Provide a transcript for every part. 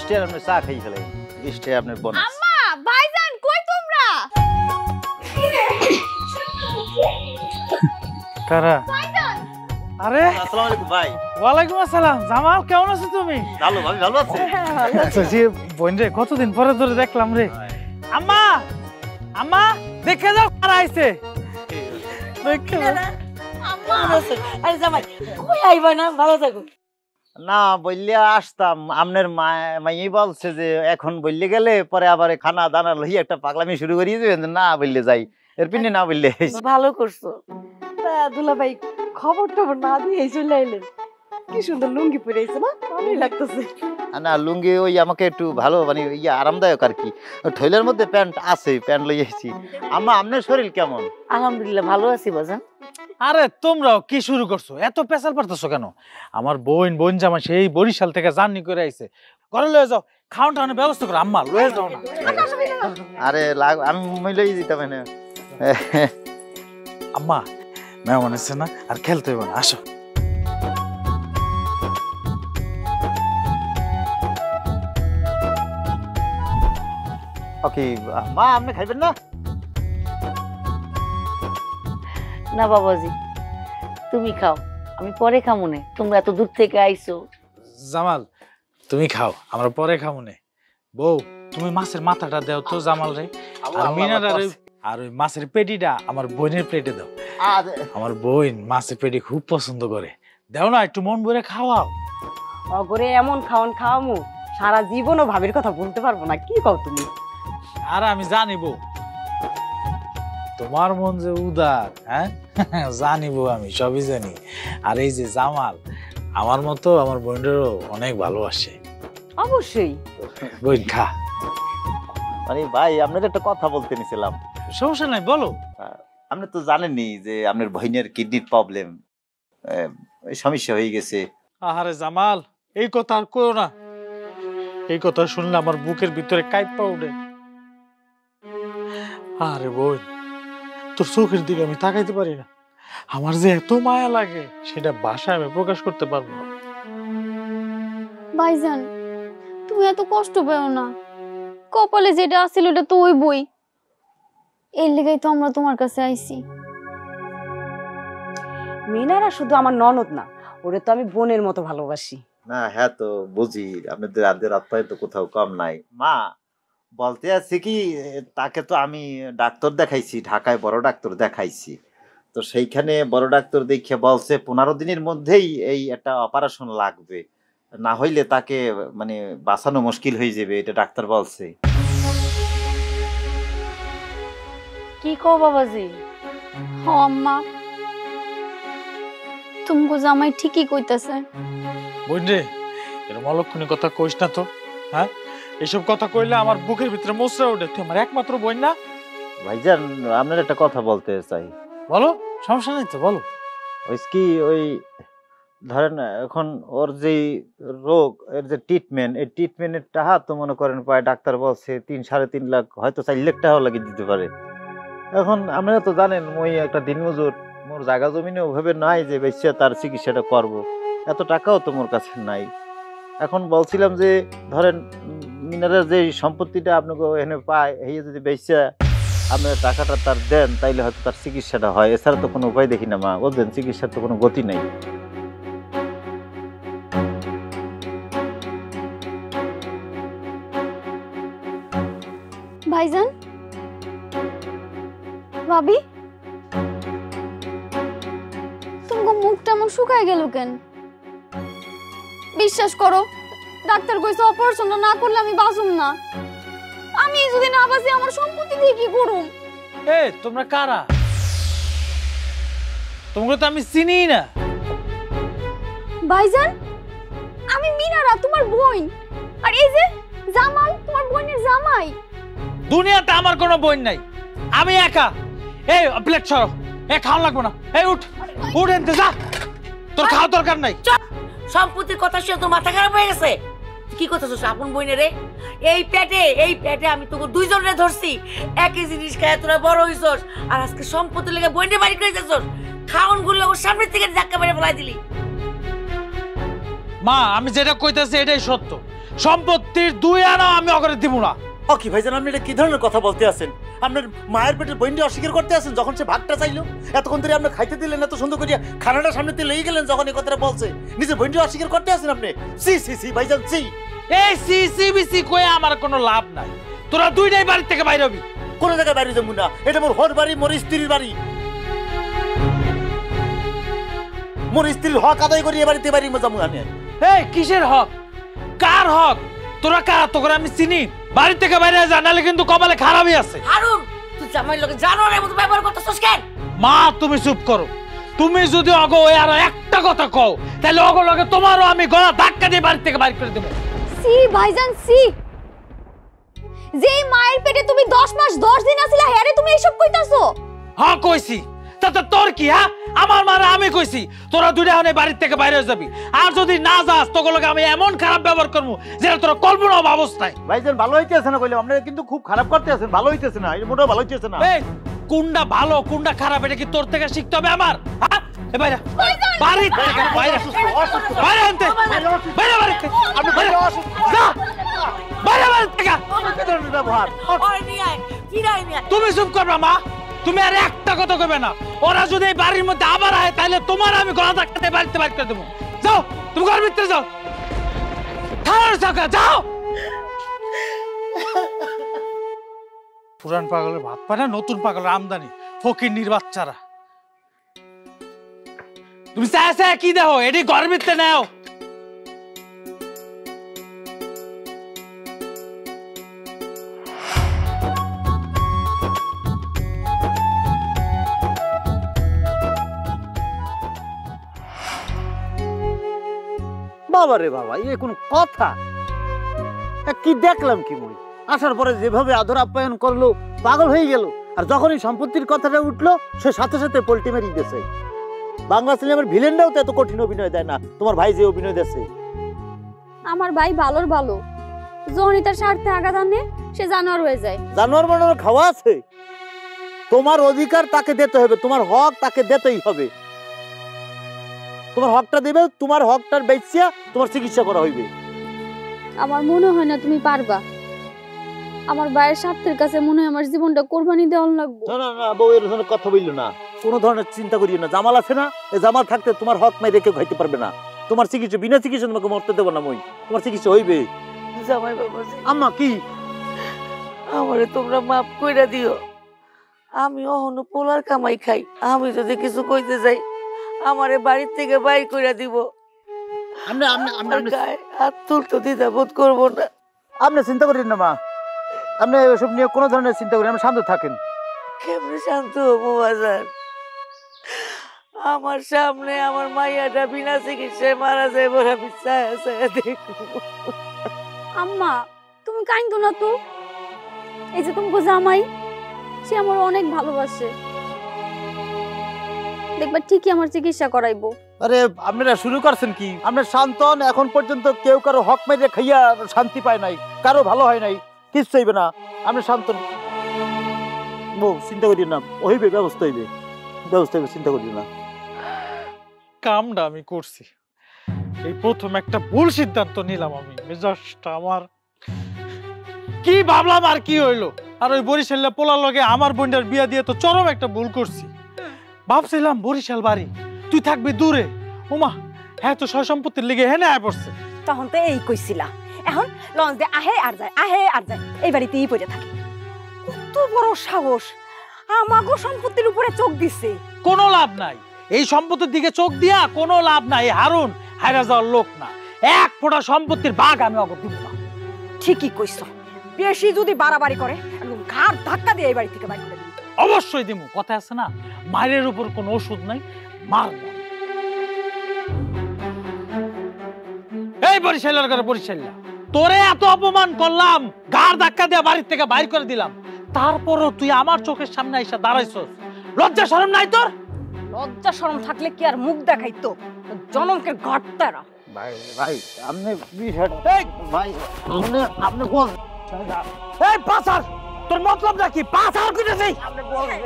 20 টাকা আপনি চা খাই ফেলেন, 20 টাকা আপনার বোনাস। আম্মা ভাইজান কই তোমরা? কারা? ভাইজান আরে আসসালামু আলাইকুম ভাই। ওয়ালাইকুম আসসালাম। জামাল কেমন আছো তুমি? ভালো ভাই, ভালো আছে? আচ্ছা জি বোন রে, কতদিন পরে ধরে দেখলাম রে। আম্মা আম্মা দেখে যাও কারা আইছে, দেখে যাও। আম্মা আরে জামাই কই আইবা না, ভালো থাকো। না বললে আসতাম, আপনার মাই বলছে যে এখন বললে গেলে পরে আবার খানা দানা লই একটা পাগলামি শুরু করিয়ে দেবেন, না বললে যাই, এর পিনে না বললে। ভালো করছো। দুলা ভাই খবর টবর না দিয়ে চলে আইলেন, কি সুন্দর লুঙ্গি পরে আইছে না, ভালোই লাগতেছে। না লুঙ্গি ওই আমাকে একটু ভালো মানে আরামদায়ক আর কি, ঠৈলের মধ্যে প্যান্ট আছে, প্যান্ট লই এসেছি। আম্মা আপনার শরীর কেমন? আলহামদুলিল্লাহ ভালো আছি বাজান। আরে তোমরাও কি শুরু করছো, এত পেশাল পারতেছো কেন? আমার বোন জামা সেই বরিশাল থেকে জার্নি করে আইছে, ঘরে লয়ে যাও, খাওয়ান টাওয়ানোর ব্যবস্থা করো। আম্মা লয়ে যাও না। আরে আমি লই দিতাম না। আম্মা মেহমান এসছে না, আর খেলতে হবে না, আসো। ওকে মা, আপনি খাইবেন না? না বাবাজি তুমি খাও, আমি পরে খামুনে, তোমরা এত দূর থেকে আইছো। জামাল তুমি খাও, আমরা পরে খাবো নে। বউ তুমি মাছের মাথাটা দাও তো জামাল রে, আর মিনার আর ওই মাছের পেটিটা আমার বোনের প্লেটে দাও। আমার বোন মাছের পেটি খুব পছন্দ করে, দাও না একটু মন ভরে খাওয়াও। অগরে এমন খাওয়ান খাওয়ামু সারা জীবনও ভাবির কথা বলতে পারবো না, কি কও তুমি? আর আমি জানি বউ, তোমার মন যে উদার, হ্যাঁ জানিব, আমি সবই জানি। আর এই যে জামাল আমার মতো আমার বোনেরও অনেক ভালোবাসে। অবশ্যই। বোন খা। মানে ভাই আপনার একটা কথা বলতে নিছিলাম। সমস্যা নাই বলো। আপনি তো জানেনই যে আপনার বোনের কিডনির প্রবলেম, সমস্যা হয়ে গেছে। আহারে জামাল এই কথা আর কইও না, এই কথা শুনলে আমার বুকের ভিতরে কাঁপা ওঠে। আরে বোন তোর চোখের দিকে আমি তাকাইতে পারি না, আমার যে এত মায়া লাগে সেটা ভাষায় আমি প্রকাশ করতে পারবো না। ভাইজান তুমি এত কষ্ট পেও না, কপালে যেটা আছিল ওটা তো ওই বই, এর লেগেই তো আমরা তোমার কাছে আইছি। মিনারা শুধু আমার ননদ না, ওরে তো আমি বোনের মতো ভালোবাসি। না হ্যাঁ তো বুঝি, আপনাদের আদের আত্মায় তো কোথাও কম নাই। মা বলতে আছে কি, তাকে তো আমি ডাক্তার দেখাইছি, ঢাকায় বড় ডাক্তার দেখাইছি, তো সেইখানে বড় ডাক্তার দেখে বলছে 15 দিনের মধ্যেই এই একটা অপারেশন লাগবে, না হইলে তাকে মানে বাঁচানো মুশকিল হয়ে যাবে, এটা ডাক্তার বলছে। কি কও বাবাজি? হ আম্মা, তুমগো জামাই ঠিকই কইতাছে। বোন রে এরকম অলক্ষণী কথা কইস না তো, হ্যাঁ এইসব কথা কইলে আমার বুকের ভিতরে মোচড়া ওঠে। তুই আমার একমাত্র বোন না। ভাইজান আপনার একটা কথা বলতে চাই। বলো, সমস্যা নেই তো বলো। ওই কি ওই ধরেন এখন ওর যে রোগ, এর যে ট্রিটমেন্ট, এই ট্রিটমেন্টের টাকা তো মনে করেন পায় ডাক্তার বলছে 3-3.5 লাখ, হয়তো 4 লাখ টাকাও লাগিয়ে দিতে পারে। এখন আপনারা তো জানেন ওই একটা দিনমজুর, মোর জায়গা জমিনে ওভাবে নাই যে বেশি তার চিকিৎসাটা করব, এত টাকাও তো মোর কাছে নাই। এখন বলছিলাম যে ধরেন মিনারের যে সম্পত্তিটা আপনাকে এখানে পায়, এই যদি বেশি আপনার টাকাটা তার দেন তাইলে হয়তো তার চিকিৎসাটা হয়, এছাড়া তো কোনো উপায় দেখি না মা, বুঝলেন চিকিৎসার তো কোনো গতি নেই। ভাইজান, ভাবি তোমার মুখটা এমন শুকায় গেল কেন? বিশ্বাস করো, ডাক্তার কইছে অপারেশনটা না করলে আমি বাঁচুম না। আমি যদি না বাঁচি আমার সম্পত্তি দিয়ে কি করুম? এ তোমরা কারা? তোমরা তো আমি চিনি না। ভাইজান আমি মিনারা, তোমার বোন, আর এই যে জামাল তোমার বোনের জামাই। দুনিয়াতে আমার কোনো বোন নাই, আমি একা। এই প্লেট সরো, এ খাওয়া লাগবে না। এই উঠ উঠ, এনতে যা, তোর খাওয়া দরকার নাই। সম্পত্তির কথা শুনে তোর মাথা খারাপ হয়ে গেছে? কি করতেছিস আপন বোনের রে? এই পেটে আমি তোকে দুইজনে ধরছি, একই জিনিস খায় তোরা বড় হইছস, আর আজকে সম্পত্তি লেগে বোনের বাড়ি করে যাচ্ছস, খাওন গুলো ওর সামনে থেকে ধাক্কা মেরে ফেলাই দিলি। মা আমি যেটা কইতাছি এটাই সত্য, সম্পদ সম্পত্তির 2 আনা আমি অগরে দিব না। ও কি ভাইজান, আপনি এটা কি ধরনের কথা বলতে আছেন? আপনার মায়ের পেটের বইনটি অস্বীকার করতে আছেন যখন সে ভাগটা চাইলো? এতক্ষণ ধরে আপনি খাইতে দিলেন, এত সুন্দর করিয়া খানাটা সামনে দিয়ে লেগে গেলেন যখন এই কথাটা বলছে, নিজের বইনটি অস্বীকার করতে আছেন আপনি? সি সি সি ভাইজান সি। এই সিসিবিসি কয়ে আমার কোনো লাভ নাই, তোরা দুইটাই বাড়ি থেকে বাইরে হবি। কোন জায়গায় বাড়ি যাবো না, এটা মোর হর বাড়ি, মোর স্ত্রীর বাড়ি। মোর স্ত্রীর হক আদায় করি এ বাড়িতে বাড়ি যাবো আমি। এই কিসের হক, কার হক? তোরা কারা? তোকে আমি চিনি? বাড়ি থেকে বাইরে যা, নাহলে কিন্তু কপালে খারাপই আছে। হারুন, তুই জামাইয়ের লগে জানোয়ারের মতো ব্যবহার করতেছস কেন? মা তুমি চুপ করো। তুমি যদি অগো ওই আর একটা কথা কও, তাহলে অগো লগে তোমারও আমি গলা ধাক্কা দিয়ে বাড়ি থেকে বাইরে করে দেবো। সি ভাইজান সি, যেই মায়ের পেটে তুমি 10 মাস 10 দিন আছিলা, হ্যারে তুমি এইসব কইতাছো? হ্যাঁ কইছি, তাতে তোর কি? হ্যাঁ আমার মারা আমি কইছি তোরা দুইটা হনে বাড়ি থেকে বাইরে হয়ে যাবি, আর যদি না যাস তোকে লগে আমি এমন খারাপ ব্যবহার করবো যেটা তোরা কল্পনা অবস্থায়। ভাইজান ভালো হইতেছে না কইলে, আপনারা কিন্তু খুব খারাপ করতে আছেন। ভালো হইতেছে না, এটা মোটেও ভালো হইতেছে না। এই কোনটা ভালো কোনটা খারাপ এটা কি তোর থেকে শিখতে হবে আমার? হ্যাঁ এ বাইরে বাড়ি থেকে বাইরে বাইরে আনতে বাইরে বাইরে আপনি বাইরে যা বাইরে বাইরে থেকে কি ধরনের ব্যবহার? ওরে নিয়ে আয়, ফিরাই নিয়ে আয়। তুমি চুপ করবা মা, তুমি আর একটা কথা কইবে না। ওরা যদি এই বাড়ির মধ্যে আবার আয় তাহলে তোমার আমি গলা ধাক্কা দিয়ে বাড়িতে বাইর করে দেবো। যাও তুমি ঘরের ভিতরে যাও, থানার চাকা যাও। পুরান পাগলের ভাত পায় না, নতুন পাগলের আমদানি, ফকির বাচ্চারা। তুমি চায় চায় কি দেখো, এটি ঘরের ভিতরে নেও। বাবা রে বাবা, এ কোন কথা? কি দেখলাম কি মই? আসার পরে যেভাবে আদর আপ্যায়ন করলো, পাগল হয়ে গেল। আর যখনই সম্পত্তির কথাটা উঠলো, সে সাথে সাথে পোল্টি মেরে দিয়েছে। বাংলা সিনেমার ভিলেনরাও তো এত কঠিন অভিনয় দেয় না, তোমার ভাই যে অভিনয় দিয়েছে। আমার ভাই ভালোর ভালো, যখনই তার স্বার্থে আঘাত আনে সে জানোয়ার হয়ে যায়। জানোয়ার বানানোর খাওয়া আছে? তোমার অধিকার তাকে দিতে হবে, তোমার হক তাকে দিতেই হবে। তোমার হকটা দেবে, তোমার হকটার বেচিয়া তোমার চিকিৎসা করা হইবে। আমার মনে হয় না তুমি পারবা। আমার ভাইয়ের স্বার্থের কাছে মনে হয় আমার জীবনটা কোরবানি দেওয়ার লাগবে। না না না বউ, এর ধরনের কথা বললো না, কোনো ধরনের চিন্তা করিও না। জামাল আছে না, এই জামাল থাকতে তোমার হক মেরে কেউ খাইতে পারবে না। তোমার চিকিৎসা, বিনা চিকিৎসা তোমাকে মরতে দেবো না মই, তোমার চিকিৎসা হইবে। জামাই বাবাজি, আম্মা কি আমারে তোমরা মাফ কইরা দিও। আমি অহনো পোলার কামাই খাই, আমি যদি কিছু কইতে যাই আমারে বাড়ির থেকে বাইর কইরা দিব। আমার গায়ে হাত তুলতে দ্বিধা বোধ করবো না। আপনি চিন্তা করেন না মা, আপনি এসব নিয়ে কোনো ধরনের চিন্তা করেন, আপনি শান্ত থাকেন। কেমনে শান্ত হবো বাজার? আমার সামনে আমার মাইয়াটা বিনা চিকিৎসায় মারা যায় বলে আমি চায়া চায়া দেখবো। আম্মা তুমি কাইন্দো না তো, এই যে তোমাকে জামাই, সে আমার অনেক ভালোবাসে, দেখবা ঠিকই আমার চিকিৎসা করাইবো। আরে আপনারা শুরু করছেন কি? আপনার শান্তন, এখন পর্যন্ত কেউ কারো হক মেরে খাইয়া শান্তি পায় নাই, কারো ভালো হয় নাই, কিছু চাইবে না। আপনি শান্তন বউ, চিন্তা করিও না, হইবে, ব্যবস্থা হইবে, ব্যবস্থা হইবে, চিন্তা করিও না। কামটা আমি করছি, এই প্রথম একটা ভুল সিদ্ধান্ত নিলাম আমি। মেজাজটা আমার কি ভাবলাম আর কি হইলো। আর ওই বরিশালে পোলার লগে আমার বোনটার বিয়া দিয়ে তো চরম একটা ভুল করছি। ভাবছিলাম বরিশাল বাড়ি, তুই থাকবি দূরে। ওমা হ্যাঁ, তো সয় সম্পত্তির লেগে হ্যাঁ আয় পড়ছে। তখন তো এই কইছিলা, এখন লঞ্চ দিয়ে আহে আর যায়, আহে আর যায়, এই বাড়িতেই পড়ে থাকে। কত বড় সাহস, আমাগো সম্পত্তির উপরে চোখ দিছে। কোনো লাভ নাই, এই সম্পত্তির দিকে চোখ দিয়া কোনো লাভ নাই। হারুন হায়রা যাওয়ার লোক না, এক ফোঁটা সম্পত্তির ভাগ আমি অগর দিব না। ঠিকই কইছ, বেশি যদি বাড়াবাড়ি করে একদম ঘাড় ধাক্কা দিয়ে এই বাড়ি থেকে বাইর করে দিবি। অবশ্যই দিমু, কথা আছে না, মায়ের উপর কোনো ওষুধ নাই, মারব। এই বরিশালের ঘরে বরিশাল্লা, তোরে এত অপমান করলাম, ঘাড় ধাক্কা দিয়ে বাড়ির থেকে বাইর করে দিলাম, তারপরও তুই আমার চোখের সামনে এসে দাঁড়াইছস। লজ্জা শরম নাই তোর? লজ্জা শরম থাকলে কি আর মুখ দেখাইতো? জনমকে ঘটতারা। ভাই ভাই আপনি ভাই আপনি বল। এই পাছার, তোর মতলব নাকি? পাছার কইতেছি আপনি বলবেন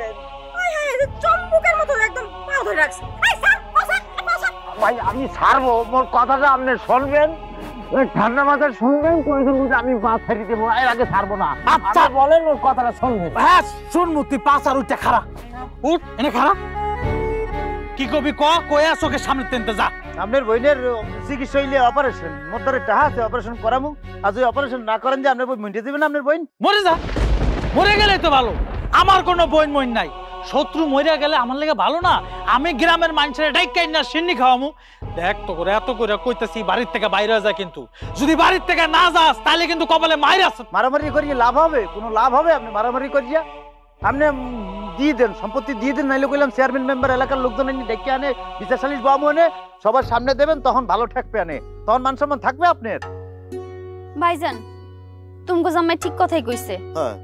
চম্বুকের মতো একদম পা ধরে রাখছে। এই স্যার, পাছার, পাছার। ভাই, আমি ছাড়বো, মোর কথাটা আপনি শুনবেন। ঠান্ডা মাথায় শুনবেন কইছিল যে আমি বাস ছাড়ি দেবো, এর আগে ছাড়বো না। আচ্ছা বলেন, ওর কথাটা শুনবেন। হ্যাঁ শুনমু, তুই পাঁচ আর উঠতে খারা, উঠ এনে খারা। কি কবি ক, কয়া চোখের সামনে তেনতে যা। আপনার বোনের চিকিৎসা হইলে অপারেশন মধ্যে টাহা আছে, অপারেশন করামু। আর যদি অপারেশন না করেন যে আপনার বই মিটে দিবেন আপনার বোন। মরে যা, মরে গেলে তো ভালো। আমার কোনো বইন মইন নাই, শত্রু মরিয়া গেলে আমার লেগে ভালো না। আমি গ্রামের মানুষের ডাইকাই না সিন্নি খাওয়ামু। দেখ তো করে এত করে কইতাছি বাড়ির থেকে বাইরে যা, কিন্তু যদি বাড়ির থেকে না যাস তাহলে কিন্তু কপালে মাইর আছে। মারামারি করিয়ে লাভ হবে? কোনো লাভ হবে আপনি মারামারি করিয়া? আপনি দিয়ে দেন, সম্পত্তি দিয়ে দেন, নাইলে কইলাম চেয়ারম্যান মেম্বার এলাকার লোকজন এনে ডেকে আনে, বিচার সালিশ বাবু আনে, সবার সামনে দেবেন, তখন ভালো ঠেকবে আনে, তখন মান সম্মান থাকবে আপনার। ভাইজান তুমগো জামাই ঠিক কথাই কইছে। হ্যাঁ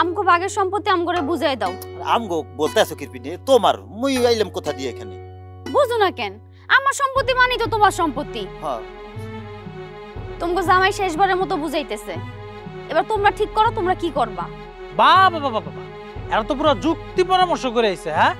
আমগো বাগের সম্পত্তি আমগরে বুঝাই দাও। আমগো বলতে আছো কিরপিনে, তোমার মুই আইলাম কোথা দিয়ে এখানে? বুঝো না কেন? আমার সম্পত্তি মানে তো তোমার সম্পত্তি। হ্যাঁ তুমগো জামাই শেষবারের মতো বুঝাইতেছে, এবার তোমরা ঠিক করো তোমরা কি করবা। বাবা বাবা বাবা, এরা তো পুরো যুক্তি পরামর্শ করে আইছে। হ্যাঁ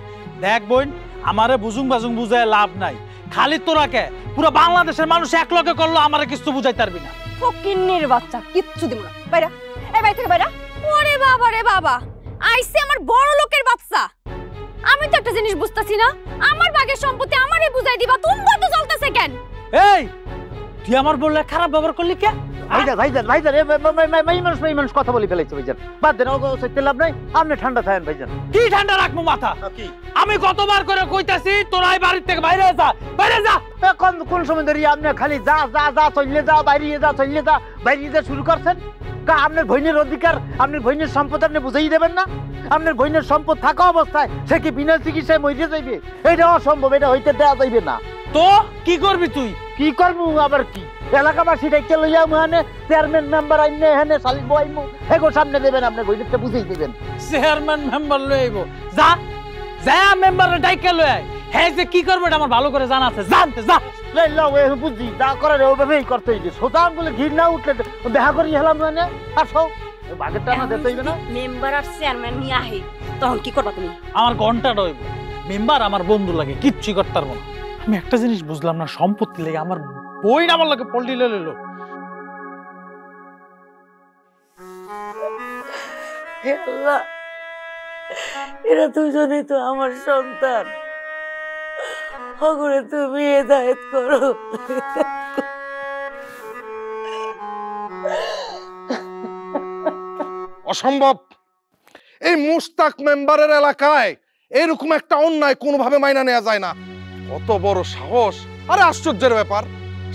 দেখ বোন, আমারে বুঝুং বাজুং বুঝায় লাভ নাই। খালি তোরাকে পুরো বাংলাদেশের মানুষ এক লগে করলো, আমারে কিছু বুঝাই পারবি না। ফকিন্নির বাচ্চা, কিচ্ছু দিব না। বাইরা, এই বাড়ি থেকে বাইরা। ওরে বাবা রে বাবা, আইছে আমার বড় লোকের বাচ্চা। আমি তো একটা জিনিস বুঝতাছি না, আমার বাগের সম্পত্তি আমারই বুঝাই দিবা, তোমরা তো চলতেছে কেন? এই তুই আমার বললে খারাপ ব্যবহার করলি কে? ভাইজান ভাইজান ভাইজান, এই মানুষ কথা বলে ফেলাইছে ভাইজান, বাদ দেন, ওগো সত্যি লাভ নাই, আপনি ঠান্ডা থাকেন ভাইজান। কি ঠান্ডা রাখবো মাথা? কি আমি কতবার করে কইতাছি তোরাই বাড়ির থেকে বাইরে যা, বাইরে যা। কোন সময় ধরে আপনি খালি যা যা যা চললে যা, বাইরে যা চললে যা, বাইরে যা শুরু করছেন? আপনার বইনের অধিকার, আপনার বইনের সম্পদ আপনি বুঝাই দেবেন না? আপনার বইনের সম্পদ থাকা অবস্থায় সে কি বিনা চিকিৎসায় মরে যাইবে? এটা অসম্ভব, এটা হইতে দেওয়া যাইবে না। তো কি করবি তুই? কি করবো আবার? কি এলাকাবাসী ডাইকে লইয়া মুহানে চেয়ারম্যান মেম্বার আইনে এখানে সালিশ বইমু, হেগো সামনে দেবেন, আপনার বইনেরটা বুঝাই দিবেন। চেয়ারম্যান মেম্বার লই আইব, যা যা মেম্বারের ডাইকে লই আই। হ্যাঁ যে কি করবে এটা আমার ভালো করে জানা আছে, জানতে যা। বুঝছি, যা করার ওইভাবেই করতে হইবে। সোজা আঙ্গুলে ঘির না উঠলে দেখা করি হেলাম মানে আসো, বাগের টানা দিতে হইবে না? মেম্বার আর চেয়ারম্যান নিয়ে আহে, তখন কি করবা তুমি? আমার ঘন্টাটা হইব। মেম্বার আমার বন্ধু লাগে, কিচ্ছু করতে পারবো না। আমি একটা জিনিস বুঝলাম না, সম্পত্তি লেগে আমার বই আমার লাগে পল্টি লইল। আল্লাহ, এরা দুজনেই তো আমার সন্তান, হগরে তুমি হেদায়েত করো। অসম্ভব! এই মুস্তাক মেম্বারের এলাকায় এরকম একটা অন্যায় কোনোভাবে মাইনা নেওয়া যায় না। কত বড় সাহস! আরে আশ্চর্যের ব্যাপার,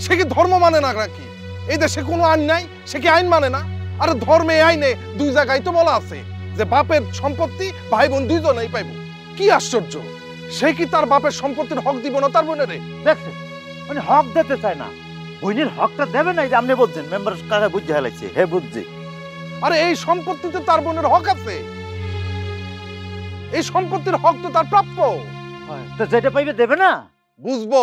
সে কি ধর্ম মানে না নাকি? এই দেশে কোনো আইন নাই, সে কি আইন মানে না? আরে ধর্মে আইনে দুই জায়গায় তো বলা আছে যে বাপের সম্পত্তি ভাই বোন দুইজনেই পাইব। কি আশ্চর্য! সে কি তার বাপের সম্পত্তির হক দিব না তার বোনের? দেখছেন, মানে হক দিতে চায় না, বইনের হকটা দেবে না। এই যে আপনি বলছেন মেম্বার কাছে বুঝতে হেলাইছে, হে বুঝছি। আরে এই সম্পত্তিতে তার বোনের হক আছে, এই সম্পত্তির হক তো তার প্রাপ্য। তো যেটা পাইবে দেবে না? বুঝবো,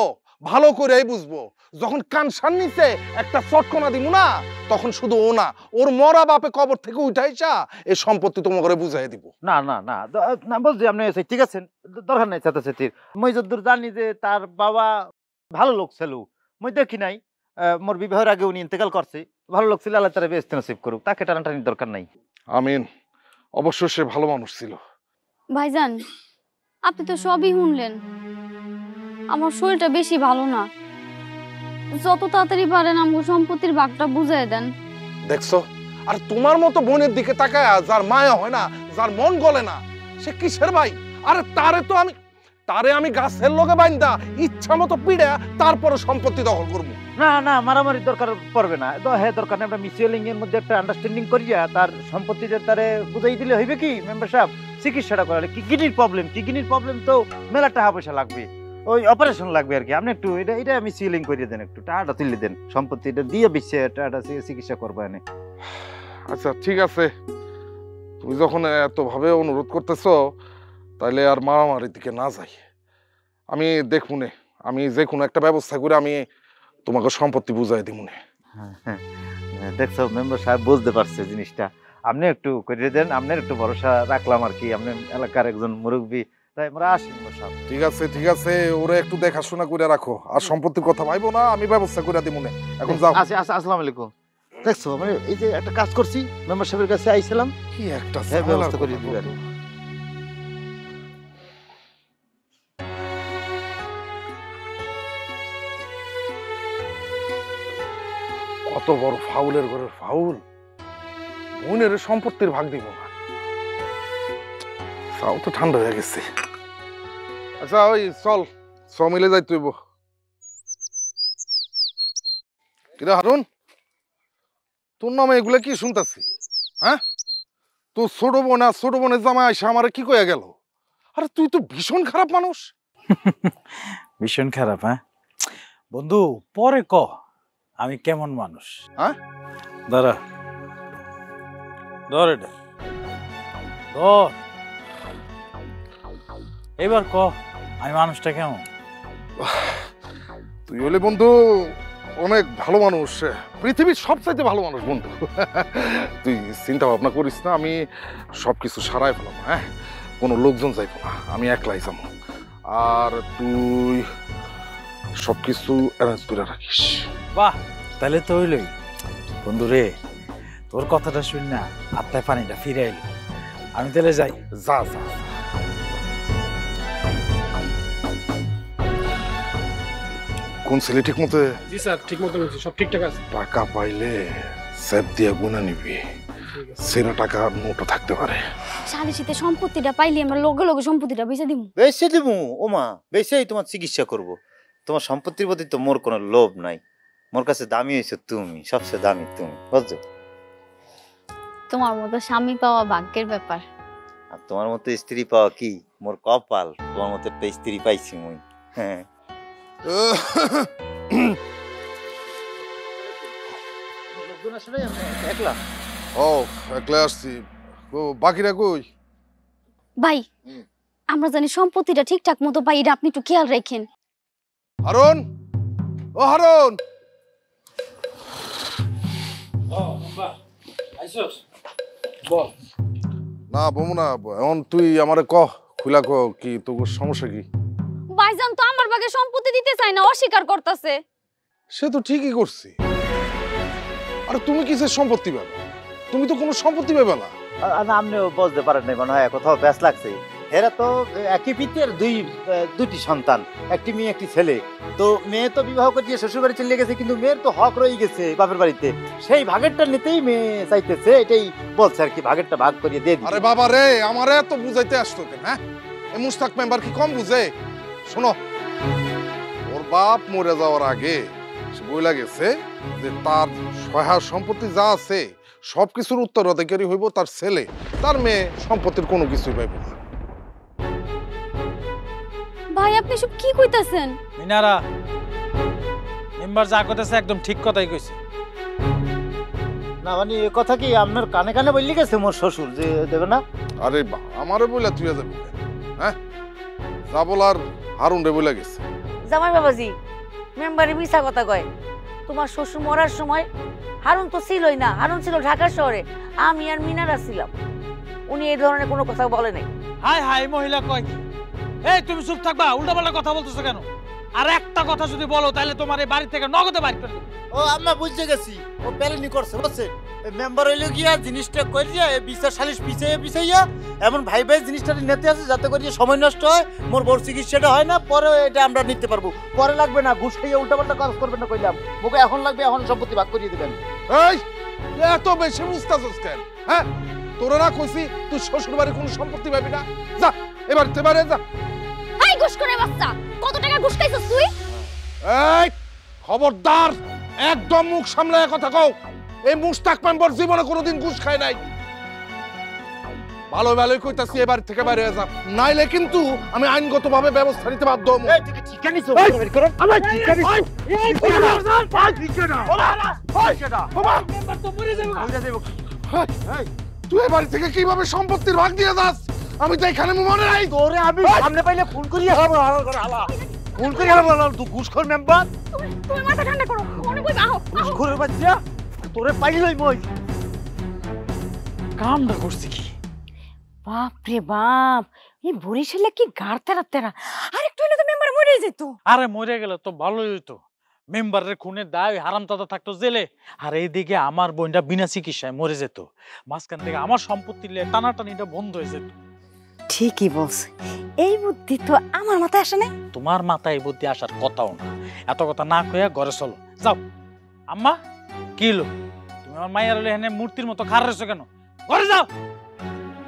ভালো করেই বুঝবো। যখন কানসার নিচে একটা চটকনা দিব না, তখন শুধু ও না, ওর মরা বাপে কবর থেকে উঠাইছা এই সম্পত্তি তোমার ঘরে বুঝাই দিব। না না না না, বলছি আপনি ঠিক আছেন, দরকার নাই চাচা চাচির। মই যদ্দূর জানি যে তার বাবা ভালো লোক ছিল, মই দেখি নাই, মোর বিবাহের আগে উনি ইন্তেকাল করছে। ভালো লোক ছিল, আল্লাহ তারা বেস্ত নসিব করুক, তাকে টানাটানির দরকার নাই। আমিন। অবশ্য সে ভালো মানুষ ছিল। ভাইজান আপনি তো সবই শুনলেন, আমার শরীরটা বেশি ভালো না, যত তাড়াতাড়ি পারেন আমগো সম্পত্তির ভাগটা বুঝাই দেন। দেখছো, আর তোমার মতো বোনের দিকে তাকায় যার মায়া হয় না, যার মন গলে না, সে কিসের ভাই? আরে তারে আমি গাছের লগে বাইন্দা ইচ্ছা মতো পিড়ে তারপরে সম্পত্তি দখল করবো। না না, মারামারির দরকার পড়বে না, হ্যাঁ দরকার নেই। আমরা মিউচুয়ালিং এর মধ্যে একটা আন্ডারস্ট্যান্ডিং করিয়া তার সম্পত্তিটা তারে বুঝাই দিলে হইবে। কি মেম্বার সাহেব, চিকিৎসাটা করালে কিডনির প্রবলেম তো মেলা টাকা পয়সা লাগবে, ওই অপারেশন লাগবে আর কি। আপনি একটু এটা মিউচুয়ালিং করিয়ে দেন, একটু টাকাটা তুলে দেন, সম্পত্তিটা দিয়ে বিচ্ছে টাকাটা চিকিৎসা করবো এনে। আচ্ছা ঠিক আছে, তুমি যখন এত ভাবে অনুরোধ করতেছো, তাইলে আর মারামারির দিকে না যাই। আমি দেখুনে, আমি যে কোনো একটা ব্যবস্থা করে আমি তোমাকে সম্পত্তি বুঝাই দিব। দেখছো মেম্বার সাহেব বুঝতে পারছে জিনিসটা, আপনি একটু করিয়ে দেন, আপনার একটু ভরসা রাখলাম আর কি। আপনি এলাকার একজন মুরব্বী, তাই আমরা আসি মেম্বার সাহেব। ঠিক আছে ওরে একটু দেখাশোনা করে রাখো আর সম্পত্তির কথা ভাইবো না, আমি ব্যবস্থা করে দিব মনে। এখন যাও। আচ্ছা আচ্ছা, আসসালামু আলাইকুম। দেখছো মানে এই যে একটা কাজ করছি, মেম্বার সাহেবের কাছে আইছিলাম, কি একটা হ্যাঁ, ব্যবস্থা করে ঝামেলার দিবেন। কথা। কত বড় ফাউলের ঘরের ফাউল, বোনের সম্পত্তির ভাগ দিব না। তাও তো ঠান্ডা হয়ে গেছে। আচ্ছা ওই চল মিলে যাই তুইব। কিরে হারুন, তোর নামে এগুলা কি শুনতাছি? হ্যাঁ, তোর ছোট বোন আর ছোট বোনের জামাই আইসা আমারে কি কইয়া গেল? আরে তুই তো ভীষণ খারাপ মানুষ। ভীষণ খারাপ? হ্যাঁ বন্ধু, পরে ক আমি কেমন মানুষ। হ্যাঁ? দাঁড়া, ধর এটা, ধর। এবার ক আমি মানুষটা কেমন। তুই হলে বন্ধু অনেক ভালো মানুষ, পৃথিবীর সবচাইতে ভালো মানুষ বন্ধু। তুই চিন্তা ভাবনা করিস না, আমি সবকিছু সারাই ফেলাম। হ্যাঁ, কোনো লোকজন যাইব না, আমি একলাই যাবো। আর তুই সবকিছু অ্যারেঞ্জ করে রাখিস। বাহ, তাহলে তো হইলই বন্ধু রে। তোর কথাটা শুন না আত্মায় পানিটা ফিরে এলো। আমি তাহলে যাই। যা যা। কোন ছেলে ঠিক মতো? জি স্যার, ঠিক মতো বলছি, সব ঠিকঠাক আছে। টাকা পাইলে সেভ দিয়ে গুনে নিবি, সেরা টাকা নোটও থাকতে পারে। সালিশিতে সম্পত্তিটা পাইলে আমরা লগে লগে সম্পত্তিটা বেচে দিমু। বেচে দিব ওমা, বেচেই তোমার চিকিৎসা করব। তোমার সম্পত্তির প্রতি তো মোর কোনো লোভ নাই। মোর কাছে দামি হয়েছে তুমি, সবচেয়ে দামি তুমি, বুঝছো? তোমার মতো স্বামী পাওয়া ভাগ্যের ব্যাপার। আর তোমার মতো স্ত্রী পাওয়া কি মোর কপাল। তোমার মতো একটা স্ত্রী পাইছি মুই। হ্যাঁ, একলা ও একলা আসছি। ও বাকিরা কই? ভাই, আমরা জানি সম্পত্তিটা ঠিকঠাক মতো পাই, এটা আপনি একটু খেয়াল রাখেন। হারুন, ও হারুন। না বমু না, এখন তুই আমারে কহ, খুলা কহ কি তোর সমস্যা কি? ভাইজান তো আমার ভাগে সম্পত্তি দিতে চায় না, অস্বীকার করতেছে। সে তো ঠিকই করছি। আরে তুমি কিসের সম্পত্তি পাবে? তুমি তো কোনো সম্পত্তি পাবে না। আপনিও বুঝতে পারেন নাই মনে হয়, কোথাও ব্যাস লাগছে। এরা তো একই পিতার দুটি সন্তান, একটি মেয়ে একটি ছেলে। তো মেয়ে তো বিবাহ করে শ্বশুর বাড়ি চলে গেছে, কিন্তু মেয়ের তো হক রয়ে গেছে বাপের বাড়িতে। সেই ভাগেরটা নিতেই মেয়ে চাইতেছে, এটাই বলছে আর কি, ভাগেরটা ভাগ করিয়ে দিয়ে দিই। আরে বাবা রে, আমারে তো বুঝাইতে আসতো কেন? হ্যাঁ, এই মুস্তাক মেম্বার কি কম বুঝে? শোনো, ওর বাপ মরে যাওয়ার আগে সে বইলা গেছে যে তার সহায় সম্পত্তি যা আছে সবকিছুর উত্তরাধিকারী হইব তার ছেলে, তার মেয়ে সম্পত্তির কোনো কিছুই পাইব না। ভাই আপনি সব কি কইতাছেন? মিনারা, মেম্বার যা কইতেছে একদম ঠিক কথাই কইছে। না মানে এ কথা কি আপনার কানে কানে বললি গেছে মোর শ্বশুর যে দেবে না? আরে আমারে বইলা তুই যাবি? হ্যাঁ, যা বলার হারুন রে বইলা গেছে। জামাই বাবাজি, মেম্বারে মিছা কথা কয়। তোমার শ্বশুর মরার সময় হারুন তো ছিলই না, হারুন ছিল ঢাকা শহরে, আমি আর মিনারা ছিলাম। উনি এই ধরনের কোনো কথা বলে নাই। হাই হাই, মহিলা কয় কি? এই তুমি চুপ থাকবা, উল্টাপাল্টা কথা বলতেছো কেন? আর একটা কথা যদি বলো তাহলে তোমার এই বাড়ি থেকে নগদে বাইর করে দেব। ও আমরা বুঝতে গেছি, ও প্যালেনি করছে বুঝছেন। মেম্বার হইলো গিয়া জিনিসটা করিয়া বিচার সালিশ পিছাইয়া এমন ভাই ভাই জিনিসটা নিতে আছে যাতে করে সময় নষ্ট হয়, মোর বড় চিকিৎসাটা হয় না, পরে এটা আমরা নিতে পারবো। পরে লাগবে না, ঘুষ খাইয়া উল্টাপাল্টা কাজ করবেন না কইলাম। মোকে এখন লাগবে, এখন সম্পত্তি ভাগ করিয়ে দিবেন। এই এত বেশি বুঝতাছস কেন? হ্যাঁ, তোরা না কইছি তুই শ্বশুর বাড়ি কোনো সম্পত্তি পাবি না। যা এবার তেবারে যা। এই ঘুষ করে বাচ্চা, কত টাকা ঘুষ খাইছস তুই? এই খবরদার, একদম মুখ সামলায় কথা কও। এই মুস্তাক মেম্বার জীবনে কোনোদিন ঘুষ খায় নাই। ভালো ভালোই কইতাছি, এবার থেকে বাইরে যা, নাইলে কিন্তু আমি আইনগতভাবে ব্যবস্থা নিতে বাধ্য হবো। তুই এ বাড়ি থেকে কিভাবে সম্পত্তির ভাগ দিয়ে যাস আমি তো এখানে মনে নাই। তোরে আমি সামনে পাইলে ফোন করিয়া হালা হালা ফোন করিয়া হালা তুই ঘুষখোর মেম্বার, তুমি মাথা ঠান্ডা করো, মনে কই আহো। ঘুষখোরের বাচ্চা, তোরে পাইলই মই। কামটা করছি কি? বাপ রে বাপ, এই বরিশালে কি গাড় তেরা তেরা। আর একটু হলে তো মেম্বার মরে যেত। আরে মরে গেলে তো ভালোই হইতো, মেম্বারের খুনের দায় হারামজাদা থাকতো জেলে, আর এইদিকে আমার বোনটা বিনা চিকিৎসায় মরে যেত, মাঝখান থেকে আমার সম্পত্তি নিয়ে টানাটানিটা বন্ধ হয়ে যেত। ঠিকই বলছে, এই বুদ্ধি তো আমার মাথায় আসে না। তোমার মাথায় এই বুদ্ধি আসার কথাও না, এত কথা না কইয়া ঘরে চলো যাও। আম্মা কি হলো, তুমি আমার মায়ের এখানে মূর্তির মতো খাড়া রয়েছো কেন? ঘরে যাও,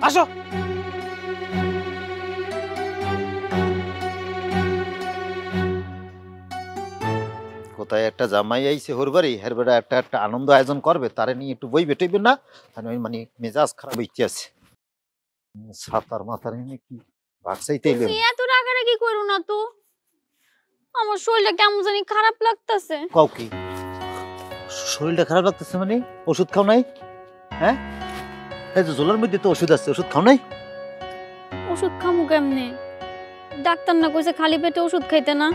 আসো। কোথায় একটা জামাই আইছে ওর বাড়ি, হের বেড়া একটা একটা আনন্দ আয়োজন করবে, তারে নিয়ে একটু বই বেটাইবে না? আমি মানে মেজাজ খারাপ হইতে আছে। ছাতার মাথার এনে কি বাক্সাইতে এলো? তুমি এত রাগারাগি করো না তো, আমার শরীরটা কেমন জানি খারাপ লাগতেছে। কও কি শরীরটা খারাপ লাগতেছে? মানে ওষুধ খাও নাই? হ্যাঁ, এই যে জলের মধ্যে তো ওষুধ আছে, ওষুধ খাও নাই? ওষুধ খামু কেমনে? ডাক্তার না কইছে খালি পেটে ওষুধ খাইতে না।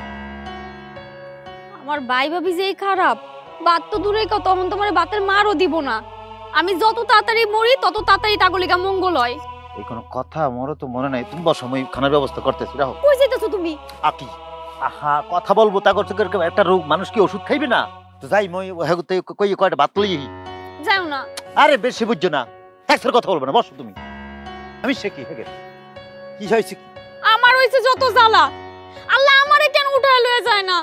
আমার ভাই ভাবি যেই খারাপ, বাত তো দূরে কথা, তখন তোমার বাতের মারও দিব না। আমি যত তাড়াতাড়ি মরি তত তাড়াতাড়ি তাগলিকা মঙ্গল হয়। এই কোনো কথা মোরও তো মনে নাই। তুমি বসো, আমি খানার ব্যবস্থা করতেছি। রাখো। কই যাইতেছো তুমি? আকি আহা কথা বলবো তা করতে একটা রোগ, মানুষ কি ওষুধ খাইবে না? তো যাই মই কই কয়টা ভাত লই। যাও না। আরে বেশি বুঝছো না, ট্যাক্সের কথা বলবো না, বসো তুমি। আমি সে কি হেগে কি হয়েছে? আমার হইছে যত জ্বালা, আল্লাহ আমারে কেন উঠায় লয়ে যায় না?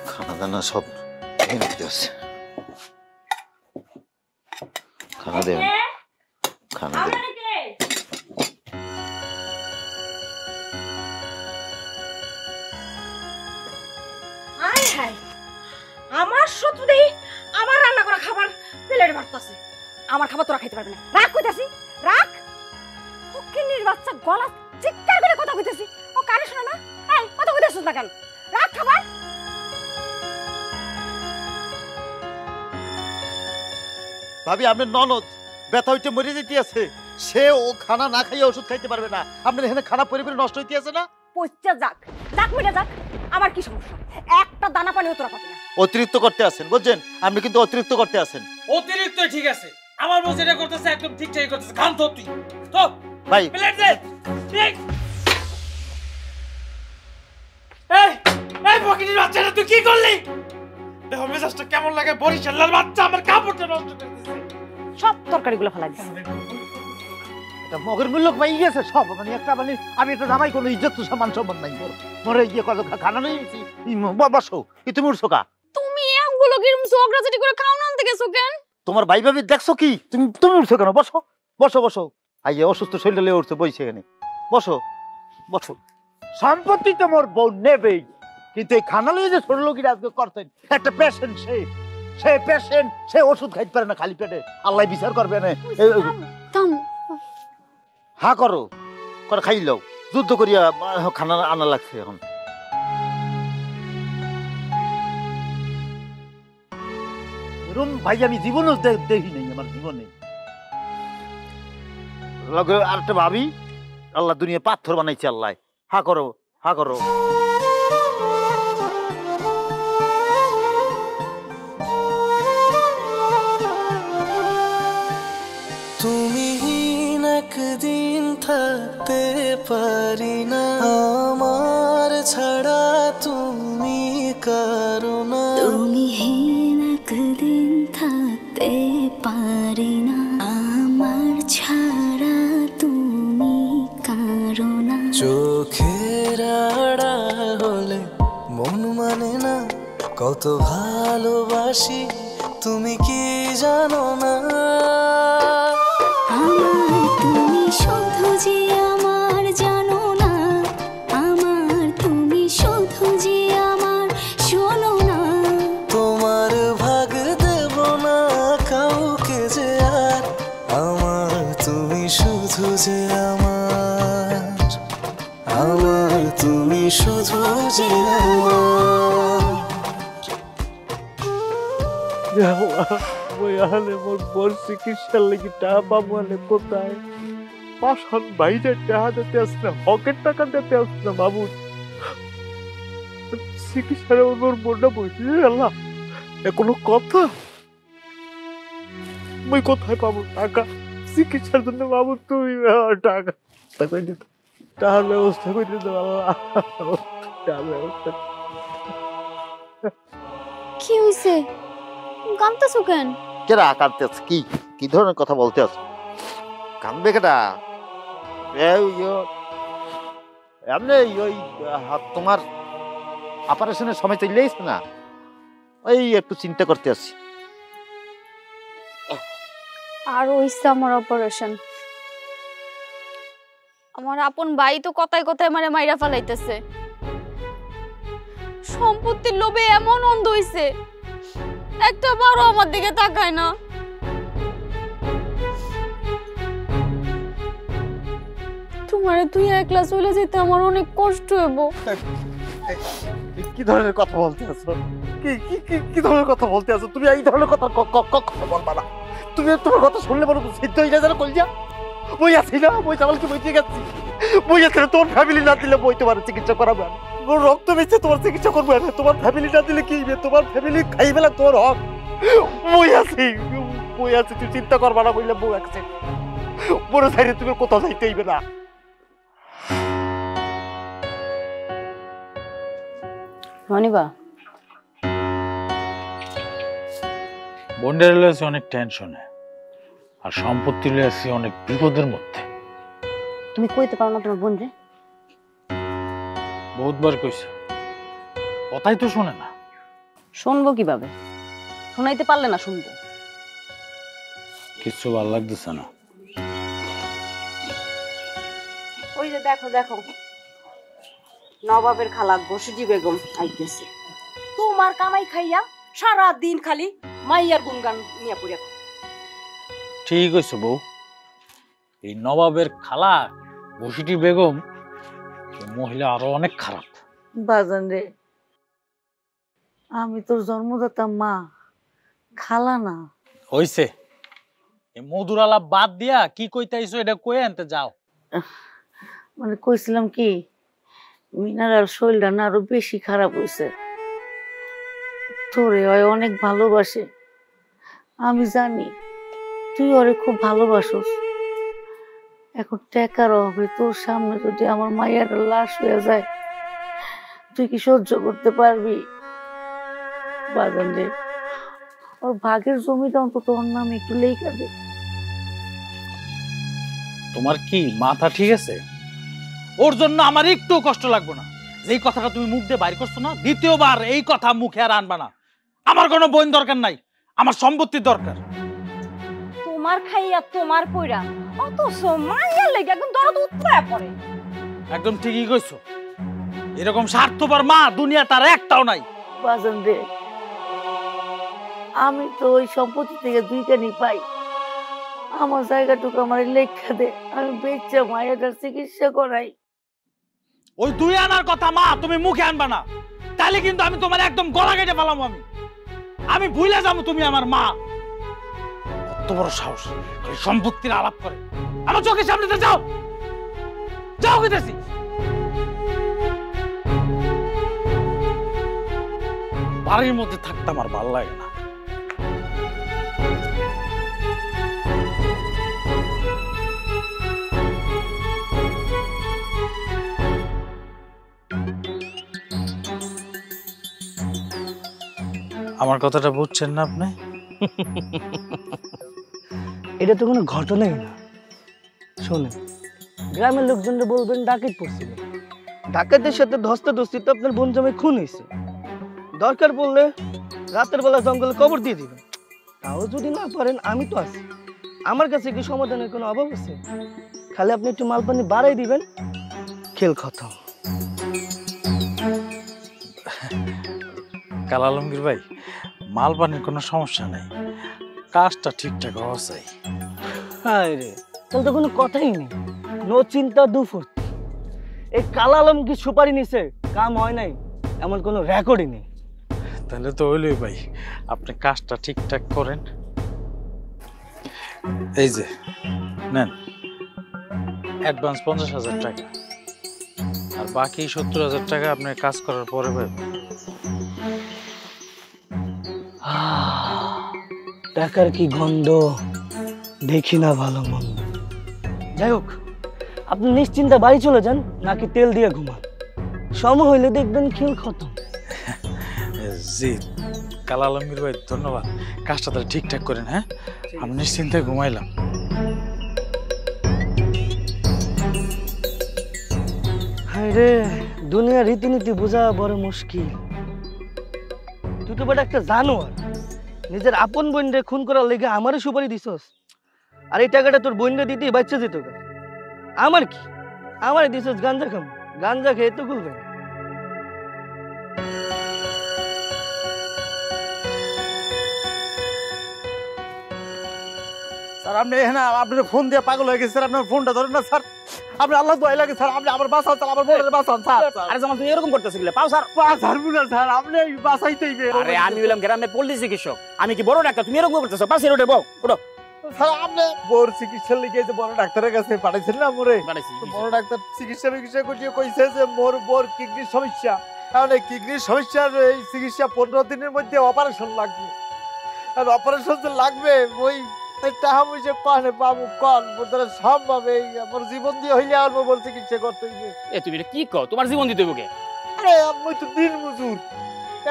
খানা দানা সব আছে, খানা দেন, খানা দেন। হায় হায়, আমার শত্রু দেই আমার রান্না করা খাবার প্লেটে ভাড়তাছে। আমার খাবার তোরা খাইতে পারবি না। রাখ কইতাছি, রাখ। ফকিন্নির বাচ্চা গলা চিৎকার করে কথা কইতাছি, ও কারে শোনা না? এই কথা কইতাছিস না কেন? রাখ খাবার। ভাবি আপনার ননদ ব্যথা হইতে মরে যেতে আছে, সে ও খানা না খাইয়ে ওষুধ খাইতে পারবে না। আপনার এখানে খানা পরিবার নষ্ট হইতে আছে না? পচা যাক, যাক মিটা যাক, আমার কি সমস্যা? একটা দানা পানিও তোরা পাবি না। অতিরিক্ত করতে আছেন, বুঝছেন? আপনি কিন্তু অতিরিক্ত করতে আছেন। অতিরিক্ত ঠিক আছে, আমার বউ যেটা করতেছে একদম ঠিকঠাকই করতেছে। খান তো তুই তো ভাই প্লেট দে। এই এই বকিনির বাচ্চাটা তুই কি করলি? দেখো মেজাজটা কেমন লাগে, বরিশালের বাচ্চা আমার কাপড়টা নষ্ট করে দিছে। সব তরকারিগুলো ফেলাই দিছে। এটা মগের মূল্য পাই গেছে সব, মানে একটা মানে আমি একটা জামাই কোনো ইজ্জত সম্মান সম্মান নাই মোর। মরে গিয়ে কত খানা নেই বসো, কি তুমি উঠছো কা? তুমি এগুলো কিরম ঝগড়াঝাটি করে খাও না আনতে গেছো কেন? তোমার ভাই ভাবি দেখছো কি? তুমি তুমি উঠছো কেন? বসো বসো বসো। আইয়ে অসুস্থ শরীরে লেগে উঠছে, বইছে এখানে। বসো বসো। সম্পত্তি তো মোর বউ নেবেই, কিন্তু এই খানা লইয়ে যে ছোট লোকেরা আজকে করতেন, একটা পেশেন্ট, সে পেশেন্ট, সে ওষুধ খাইতে পারে না খালি পেটে, আল্লাহ বিচার করবে না। থাম। হা করো করে খাই লও, যুদ্ধ করিয়া খানা আনা লাগছে এখন। এরম ভাই আমি জীবনও দেখি নাই, আমার জীবনে। আর একটা ভাবি, আল্লাহ দুনিয়া পাথর বানাইছে আল্লাহ। হা করো হা করো। তুমি একদিন থাকতে পারি না, আমার ছাড়া তুমি কারো না। তুমি একদিন থাকতে পারি না, আমার ছাড়া তুমি কারো না। চোখের আড়াল হলে মন মানে না, কত ভালোবাসি তুমি কি জানো না। আমার তুমি শুধু যে আমার জানো না, আমার তুমি শুধু যে আমার শোনো না। তোমার ভাগ দেব না কাউকে যে আর, আমার তুমি শুধু যে আমার, আমার তুমি শুধু যে আমার। মোর বড় চিকিৎসার লেগে টাকা পাবো কোথায়? পাশান ভাইটা টাকা দিতে আসছে না, হকের টাকা দিতে আসছে না বাবু। চিকিৎসার ওর বোনটা বলছি, আল্লাহ এ কোনো কথা? আমি কোথায় পাবো টাকা? চিকিৎসার জন্য বাবু তুমি টাকা করে দিত, টাকার ব্যবস্থা করে দিত আল্লাহ, টাকার ব্যবস্থা। কি হইছে? কাঁদতেছো কেন? কেরা কাঁদতেছে? কি কি ধরনের কথা বলতে আছো? কাঁদবে কেটা? এমনি ওই তোমার অপারেশনের সময় চলে এসছে না, ওই একটু চিন্তা করতে আসছি। আর হইছে আমার অপারেশন। আমার আপন ভাই তো কথায় কথায় মানে মাইরা ফেলাইতেছে। সম্পত্তির লোভে এমন অন্ধ হইছে, একটা বারো আমার দিকে তাকায় না। তোমারে তুই একলা চলে যেতে আমার অনেক কষ্ট হইব। কি ধরনের কথা বলতে আছো? কি ধরনের কথা বলতে আছো তুমি? এই ধরনের কথা কখনো বলবা না। তুমি তোমার কথা শুনলে বলো সিদ্ধ হয়ে যায়, কই যা বই আছি না, বই চাওয়ালকে বইতে গেছি, বই আছে তোমার ফ্যামিলি না দিলে বই তোমার চিকিৎসা করাবে না, রক্ত বেঁচে তোমার চিকিৎসা করবে না, তোমার ফ্যামিলি না দিলে কি হবে? তোমার ফ্যামিলি খাইবে না তোমার হক। বই আছি, বই আছে, তুই চিন্তা করবা না, বললে বউ আছে বড় সাইডে তুমি কোথাও যাইতে হইবে না। মানিবা বন্ডের লয়েছে অনেক টেনশনে, আর সম্পত্তি লয়েছে অনেক বিপদের মধ্যে। তুমি কইতে পারো না তোমার বোন রে? বহুতবার কইছে, কথাই তো শোনে না। শুনবো কিভাবে? শোনাইতে পারলে না শুনবো। কিছু ভালো লাগতেছে না। ওই যে দেখো দেখো, নবাবের খালা ঘোষিজি বেগম আইতেছে। তোমার কামাই খাইয়া সারা দিন খালি মাইয়ার গুনগান নিয়ে পড়ে থাকো। ঠিক হয়েছে বউ, এই নবাবের খালা ঘোষিটি বেগম মহিলা আরো অনেক খারাপ। বাজান রে, আমি তোর জন্মদাতা মা, খালা না। হইছে, এই মধুর আলাপ বাদ দিয়া কি কইতাইছো এটা কয়ে আনতে যাও। মানে কইছিলাম কি, মিনার আর শরীরটা না আরো বেশি খারাপ হয়েছে। তোরে ওই অনেক ভালোবাসে, আমি জানি তুই ওরে খুব ভালোবাসোস। এখন টাকার অভাবে তোর সামনে যদি আমার মায়ের লাশ হয়ে যায়, তুই কি সহ্য করতে পারবি? বাজান রে, ওর ভাগের জমিটা অন্তত ওর নামে একটু লেখা দে। তোমার কি মাথা ঠিক আছে? ওর জন্য আমার একটু কষ্ট লাগবে না। যেই কথাটা তুমি মুখ দিয়ে বাইর করছো না, দ্বিতীয়বার এই কথা মুখে আর আনবা না। আমার কোনো বোন দরকার নাই, আমার সম্পত্তির দরকার। তোমার খাইয়া তোমার কইরা অথচ মাইয়ার লেগে একদম দরদ উৎপায়া পড়ে। একদম ঠিকই কইছো, এরকম স্বার্থপর মা দুনিয়া তার একটাও নাই। বাজান রে, আমি তো ওই সম্পত্তি থেকে 2 কানি পাই, আমার জায়গাটুকু আমার লেখা দে, আমি বেচে মায়ের চিকিৎসা করাই। ওই 2 আনার কথা মা তুমি মুখে আনবা না, তাহলে কিন্তু আমি তোমার একদম গলা কেটে ফেলাম। আমি ভুলে যাবো তুমি আমার মা। কত বড় সাহস, সম্পত্তির আলাপ করে আমার চোখের সামনে যাও, যাও কইতেছি। বাড়ির মধ্যে থাকতে আমার ভালো লাগে না। আমার কথাটা বুঝছেন না আপনি? এটা তো কোনো ঘটনাই না। শোনেন, গ্রামের লোকজনরা বলবেন ডাকাত পড়ছিল, ডাকাতের সাথে ধস্তাধস্তিতে আপনার বোন জামাই খুন হয়েছে। দরকার পড়লে রাতের বেলা জঙ্গলে কবর দিয়ে দিবেন। তাও যদি না পারেন, আমি তো আছি, আমার কাছে কি সমাধানের কোনো অভাব আছে? খালি আপনি একটু মাল পানি বাড়াই দিবেন, খেল খতম। কাল আলমগীর ভাই, মাল পানির কোনো সমস্যা নাই, কাজটা ঠিকঠাক হওয়া চাই। হায় রে, তাহলে তো কোনো কথাই নেই, নো চিন্তা দুফুর্তি। এই কাল আলমগীর সুপারি নিছে, কাম হয় নাই এমন কোনো রেকর্ডই নেই। তাহলে তো হইলই ভাই, আপনি কাজটা ঠিকঠাক করেন। এই যে নেন অ্যাডভান্স 50,000 টাকা, আর বাকি 70,000 টাকা আপনার কাজ করার পরে ভাই। টাকার কি গন্ধ, দেখি না ভালো মন্দ। যাই হোক, আপনি নিশ্চিন্তে বাড়ি চলে যান, নাকি তেল দিয়ে ঘুমান। সময় হইলে দেখবেন খেল খতম। জি কাল আলমগীর ভাই, ধন্যবাদ। কাজটা তাহলে ঠিকঠাক করেন। হ্যাঁ, আমি নিশ্চিন্তে ঘুমাইলাম। হায় রে, দুনিয়ার রীতিনীতি বোঝা বড় মুশকিল। তুই তো বেটা একটা জানোয়ার, নিজের আপন বোনরে খুন করার লেগে আমারই সুপারি দিছস। আর এই টাকাটা তোর বোনরে দিতেই বাচ্চা যেত। আমার কি, আমারই দিছস গাঞ্জা খাম। গাঞ্জা খেয়ে তো খুলবে। স্যার আপনি এখানে আপনার ফোন দিয়ে পাগল হয়ে গেছে স্যার, আপনার ফোনটা ধরেন না স্যার। আপনি আল্লাহ দোয়াই লাগে স্যার, আপনি আমার বাঁচান স্যার, আমার বোনের বাঁচান স্যার। আরে জামাল তুমি এরকম করতেছ কি? পাও স্যার। ছাড়বো না স্যার, আপনি বাঁচাইতেই আরে আমি বললাম গ্রামের পল্লী চিকিৎসক, আমি কি বড় ডাক্তার? তুমি এরকম করতেছ? পাশে রোডে বউ উঠো। স্যার আপনি বোর চিকিৎসার লিগে যে বড় ডাক্তারের কাছে পাঠাইছেন না মোরে, পাঠাইছি। তো বড় ডাক্তার চিকিৎসা করিয়ে কইছে যে মোর বোর কিডনির সমস্যা। কারণ এই কিডনির সমস্যার এই চিকিৎসা 15 দিনের মধ্যে অপারেশন লাগবে। আর অপারেশন যে লাগবে ওই টাকা পয়সা কনে পাবো কন বোধহয় সম্ভব? এই আমার জীবন দিয়ে হইলে আর মোর চিকিৎসা করতে হইবে। তুমি এটা কি কও? তোমার জীবন দিতে হবে? আরে আমি তো দিন মজুর,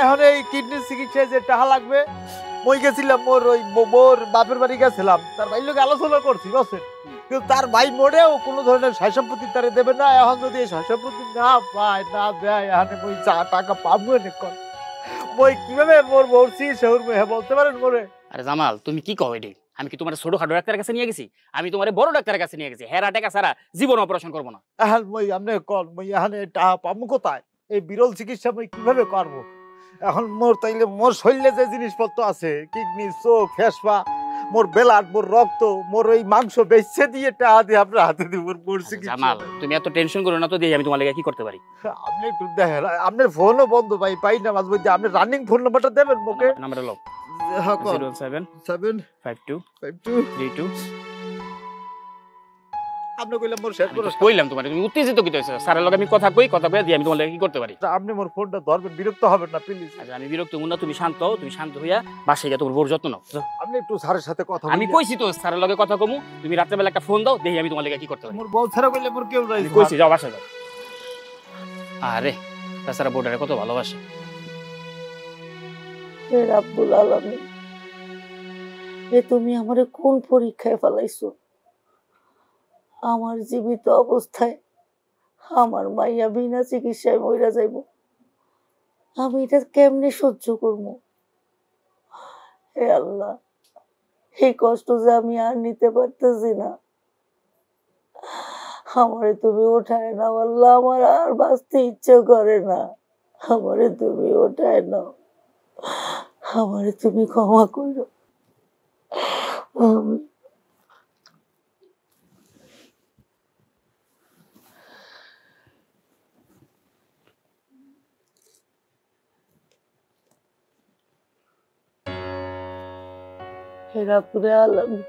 এখন এই কিডনির চিকিৎসায় যে টাকা লাগবে। মই গেছিলাম মোর ওই বোর বাপের বাড়ি গেছিলাম, তার ভাই লোক আলোচনা করছি বসে, কিন্তু তার ভাই মোড়েও কোনো ধরনের সয় সম্পত্তি তারে দেবে না। এখন যদি এই সয় সম্পত্তি না পায় না দেয়, এখন মই যা টাকা পাবো না কন, মই কিভাবে মোর বউর চিকিৎসা করবো হ্যাঁ বলতে পারেন মোরে? আরে জামাল তুমি কি কও? এটি আমি কি তোমার ছোট খাটো ডাক্তারের কাছে নিয়ে গেছি? আমি তোমার বড় ডাক্তারের কাছে নিয়ে গেছি। হেরা টাকা ছাড়া জীবন অপারেশন করবো না। এখন মই আপনি কন, মই এখন টাকা পাবো কোথায়? এই বিরল চিকিৎসা মই কিভাবে করবো? এখন মোর তাইলে মোর শরীরে যে জিনিসপত্র আছে, কিডনি, চোখ, ফেসপা, মোর বেলাট, মোর রক্ত, মোর ওই মাংস বেচে দিয়ে টাকা দিয়ে আপনার হাতে দিব মোর চিকিৎসা। জামাল তুমি এত টেনশন করো না তো, দেখি আমি তোমার লেগে কি করতে পারি। আপনি একটু দেখেন, আপনার ফোনও বন্ধ পাই না মাঝে মধ্যে। আপনি রানিং ফোন নাম্বারটা দেবেন মোকে? নাম্বার হলো 07523232। আপনি কইলাম মোর শেষ করে কইলাম তোমার, তুমি উত্তেজিত কি হইছো? স্যারের লগে আমি কথা কই, কথা কই দিয়ে আমি তোমার লেগে কি করতে পারি। আপনি মোর ফোনটা ধরবেন, বিরক্ত হবেন না প্লিজ। আচ্ছা আমি বিরক্ত হব না, তুমি শান্ত হও। তুমি শান্ত হইয়া বাসায় গিয়ে তোমার বউর যত্ন নাও। আপনি একটু স্যারের সাথে কথা আমি কইছি তো স্যারের লগে কথা কমু, তুমি রাতের বেলা একটা ফোন দাও, দেখি আমি তোমার লেগে কি করতে পারি। মোর বউ ছাড়া কইলে মোর কেউ নাই। কইছি যাও বাসায় যাও। আরে তাছাড়া বউটারে কত ভালোবাসে। হে রাব্বুল আলামিন, এ তুমি আমারে কোন পরীক্ষায় ফেলাইছো? আমার জীবিত অবস্থায় আমার মাইয়া বিনা চিকিৎসায় মইরা যাইব, আমি এটা কেমনে সহ্য করব? হে আল্লাহ, এই কষ্ট যে আমি আর নিতে পারতেছি না, আমারে তুমি ওঠায় নাও আল্লাহ। আমার আর বাঁচতে ইচ্ছে করে না, আমারে তুমি ওঠায় নাও, আমারে তুমি ক্ষমা করো। হে রাব্বুল আলামিন,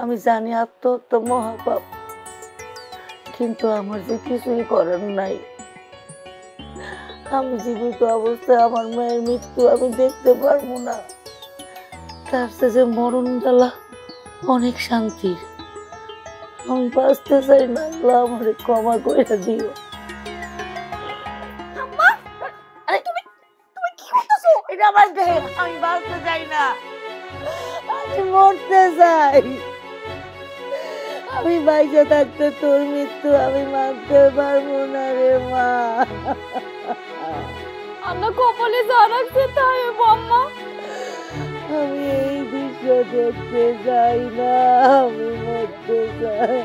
আমি জানি আত্মহত্যা মহাপাপ, কিন্তু আমার যে কিছুই করার নাই। আমি জীবিত অবস্থায় আমার মায়ের মৃত্যু আমি দেখতে পারবো না, তার যে মরণ জ্বালা অনেক শান্তির। আমি বাঁচতে চাই না, আল্লাহ আমারে ক্ষমা করে দিও। আরে তুমি তুমি কি করতেছো? এটা আমার দেহ, আমি বাঁচতে চাই না, আমি মরতে চাই। আমি বাইরে থাকতে তোর মৃত্যু আমি মানতে পারবো না রে মা। আমরা কপালে যা রাখছে তাই আম্মা। আমি এই দৃশ্য দেখতে চাই না, আমি মরতে চাই।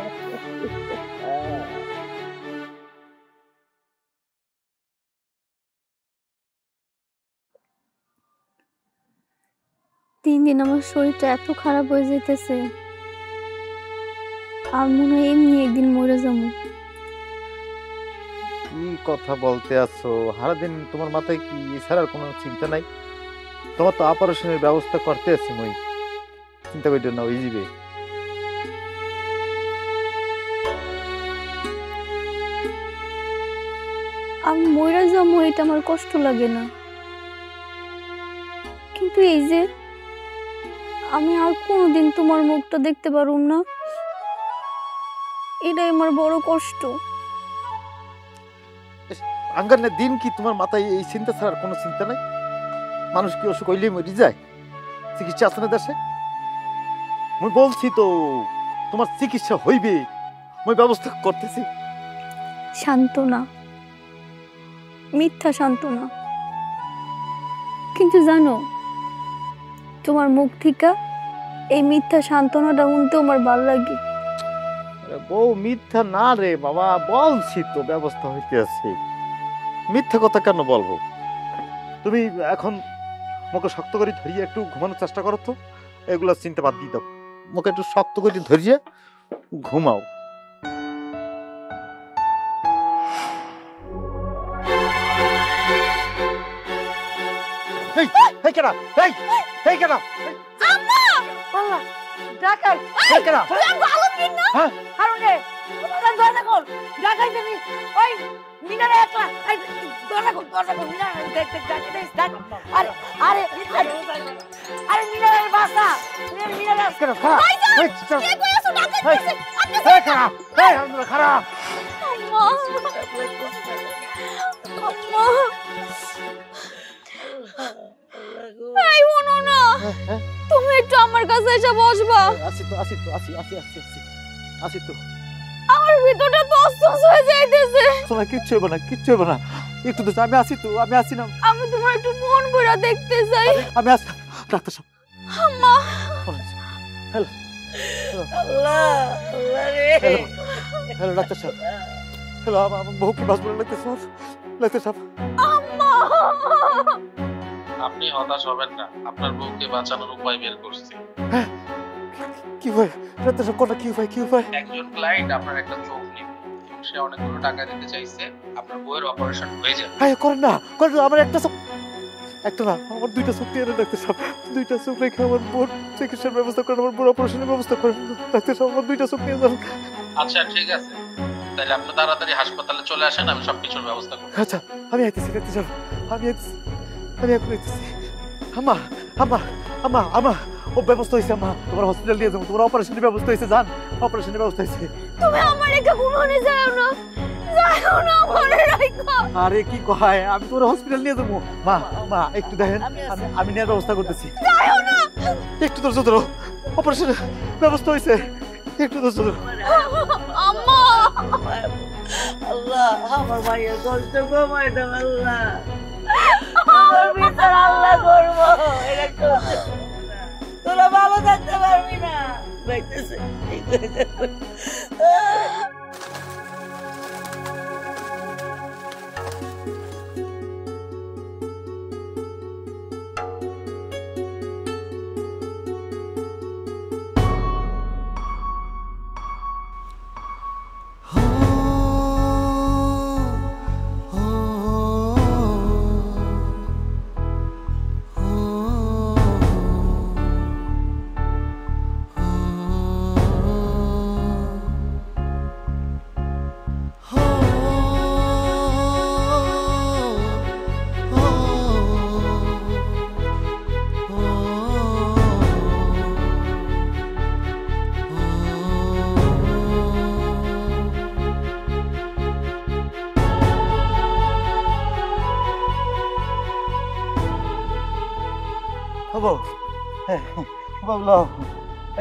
দিন দিন আমার শরীরটা এত খারাপ হয়ে যেতেছে, আমি মনে হয় এমনি একদিন মরে যাবো। কি কথা বলতে আছো? সারাদিন তোমার মাথায় কি এছাড়া কোনো চিন্তা নাই? তোমার তো অপারেশনের ব্যবস্থা করতে আছি, মই চিন্তা করি না, ওই যাবে। আমি মরে যাবো এটা আমার কষ্ট লাগে না, কিন্তু এই যে আমি আর কোনোদিন তোমার মুখটা দেখতে পারুম না, এটাই আমার বড় কষ্ট। আঙ্গানের দিন কি তোমার মাথায় এই চিন্তা ছাড়ার কোনো চিন্তা নাই? মানুষ কি অসুখ হইলেই মরি যায়? চিকিৎসা আছে না দেশে? আমি বলছি তো তোমার চিকিৎসা হইবে, আমি ব্যবস্থা করতেছি। সান্ত্বনা, মিথ্যা সান্ত্বনা। কিন্তু জানো, তোমার মুখ থেকে এই মিথ্যা সান্ত্বনাটা শুনতে আমার ভালো লাগে। বউ মিথ্যা না রে বাবা, বলছি তো ব্যবস্থা হইতে আছে। মিথ্যা কথা কেন বলবো? তুমি এখন মুখে শক্ত করে ধরিয়ে একটু ঘুমানোর চেষ্টা করো তো, এগুলা চিন্তা বাদ দিয়ে দাও। মুখে একটু শক্ত করে ধরিয়ে ঘুমাও। তুমি একটু আমার কাছে এসে বসবা। আসি তো। আমার ভিতরটা তছতছ হয়ে যাইতেছে। তোমার কিচ্ছু হবে না, কিচ্ছু হবে না। একটু তো আমি আসি তো, আমি আসি না। আমি তোমার একটু মন ভরে দেখতে চাই। আমি আসি। ডাক্তার সাহেব। আম্মা। হ্যালো। আল্লাহ আল্লাহ রে। হ্যালো ডাক্তার সাহেব। হ্যালো, আমার বউ কি বাঁচবে না ডাক্তার সাহেব? আম্মা। আপনি হতাশ হবেন না, আপনার বউকে বাঁচানোর উপায় বের করছি। কি হয় ডাক্তার সাহেব? কোনটা কি হয়? একজন ক্লায়েন্ট আপনার একটা চোখ নেবে, সে অনেকগুলো টাকা দিতে চাইছে, আপনার বউয়ের অপারেশন হয়ে যাবে। হ্যাঁ করেন না, আমার একটা চোখ, একটা না আমার দুইটা চোখ দিয়ে ডাক্তার সাহেব। দুইটা চোখ রেখে আমার বোন চিকিৎসার ব্যবস্থা করেন, আমার বোন অপারেশনের ব্যবস্থা করেন ডাক্তার সাহেব। আমার দুইটা চোখ নিয়ে যান। আচ্ছা ঠিক আছে, তাহলে আপনি তাড়াতাড়ি হাসপাতালে চলে আসেন, আমি সবকিছুর ব্যবস্থা করব। আচ্ছা আমি আইতেছি ডাক্তার সাহেব, আমি এখন আইতেছি। আম্মা ও ব্যবস্থা হয়েছে। আম্মা তোমার হসপিটাল নিয়ে যাবো, তোমার অপারেশনের ব্যবস্থা হয়েছে। জান অপারেশনের ব্যবস্থা হয়েছে। তুমি আমার একা ঘুমানে যাও না মনে রাখো। আরে কি কয়, আমি তোর হসপিটাল নিয়ে যাবো। মা একটু দেখেন, আমি নেওয়ার ব্যবস্থা করতেছি। যাও না, একটু ধৈর্য ধরো, অপারেশনের ব্যবস্থা হয়েছে, একটু ধৈর্য ধরো। আম্মা। আল্লাহ আমার মায়ের কষ্ট কমাই দাও আল্লাহ। আমার বিচার আল্লাহ করবো। এটা করতে তোরা ভালো থাকতে পারবি না। বাইতেছে ঠিক হয়ে যাবে।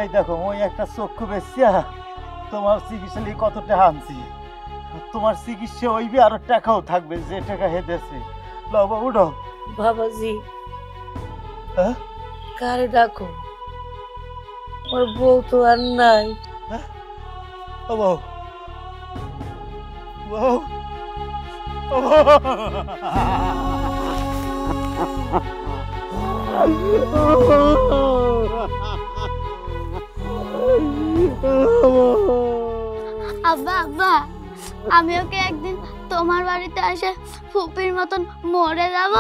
এই দেখো, ওই একটা চক্ষু বেচিয়া তোমার চিকিৎসা নিয়ে কত টাকা আনছি। তোমার চিকিৎসা হইবে, আরো টাকাও থাকবে, যে টাকা হেদেছে। বাবা উঠো। বাবাজি কারে ডাকো? ওর বউ তো আর নাই। বউ আব্বা আব্বা, আমি ওকে একদিন তোমার বাড়িতে এসে ফুপির মতন মরে যাব।